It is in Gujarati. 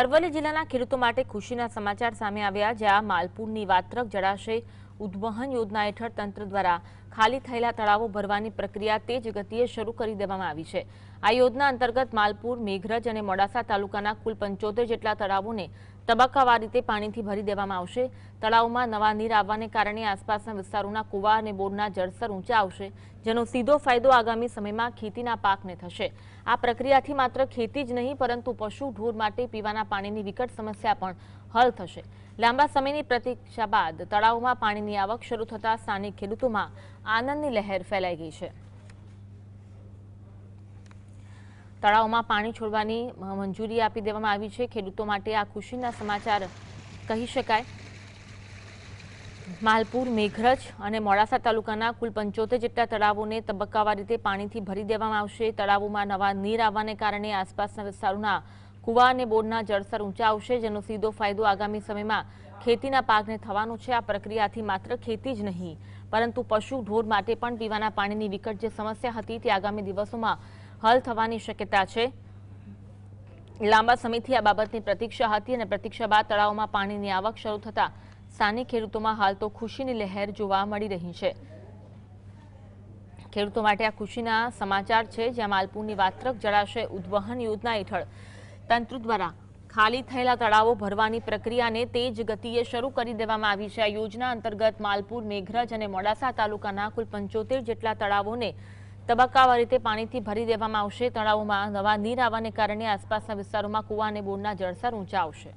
અરવલ્લી જિલ્લાના ખેડૂતો માટે ખુશીના સમાચાર સામે આવ્યા, જ્યાં માલપુરની વાત્રક જળાશય ઉદ્વહન યોજના હેઠળ તંત્ર દ્વારા ખાલી થયેલા તળાવો ભરવાની પ્રક્રિયા તેજ ગતિએ શરૂ કરી દેવામાં આવી છે। આ યોજના અંતર્ગત માલપુર, મેઘરજ અને મોડાસા તાલુકાના કુલ 75 જેટલા તળાવોને તબક્કાવાર રીતે પાણીથી ભરી દેવામાં આવશે। તળાવમાં નવા નીર આવવાને કારણે આસપાસના વિસ્તારોના કુવા અને બોરના જળસ્તર ઊંચા આવશે, જેનો સીધો ફાયદો આગામી સમયમાં ખેતીના પાકને થશે। આ પ્રક્રિયાથી માત્ર ખેતી જ નહીં, પરંતુ પશુ ઢોર માટે પીવાના પાણીની વિકટ સમસ્યા પણ હલ થશે। લાંબા સમયની પ્રતીક્ષા બાદ તળાવમાં પાણીની આવક શરૂ થતા સ્થાનિક ખેડૂતોમાં આનંદની લહેર ફેલાઈ ગઈ છે। તળાવમાં પાણી છોડવાની મંજૂરી આપી દેવામાં આવી છે। ખેડૂતો માટે આ ખુશીના સમાચાર કહી શકાય। માલપુર, મેઘરજ અને મોડાસા તાલુકાના કુલ 75 જેટલા તળાવોને તબક્કાવાર રીતે પાણીથી ભરી દેવામાં આવશે। તળાવોમાં નવા નીર આવવાને કારણે આસપાસના વિસ્તારોના કુવા અને બોરના જળસ્તર ઊંચા આવશે, જેનો સીધો ફાયદો આગામી સમયમાં ખેતીના પાકને થવાનો છે। આ પ્રક્રિયાથી માત્ર ખેતી જ નહીં, પરંતુ પશુ ઢોર માટે પણ પીવાના પાણીની વિકટ જે સમસ્યા હતી તે આગામી દિવસોમાં હલ થવાની શક્યતા છે। લાંબા સમયથી આ બાબતની પ્રતીક્ષા હતી અને પ્રતીક્ષા બાદ તળાવમાં પાણીની આવક શરૂ થતા સ્થાનિક ખેડૂતોમાં હાલ તો ખુશીની લહેર જોવા મળી રહી છે। ખેડૂતો માટે આ ખુશીના સમાચાર છે, જ્યાં માલપુરની વાત્રક જળાશય ઉદ્વહન યોજના હેઠળ તંત્ર દ્વારા ખાલી થયેલા તળાવો ભરવાની પ્રક્રિયાને તેજ ગતિએ શરૂ કરી દેવામાં આવી છે। આ યોજના અંતર્ગત માલપુર, મેઘરજ અને મોડાસા તાલુકાના કુલ 75 જેટલા તળાવોને તબક્કાવાર રીતે પાણીથી ભરી દેવામાં આવશે। તળાવોમાં નવા નીર આવવાને કારણે આસપાસના વિસ્તારોમાં કુવા અને બોરના જળસ્તર ઊંચા આવશે।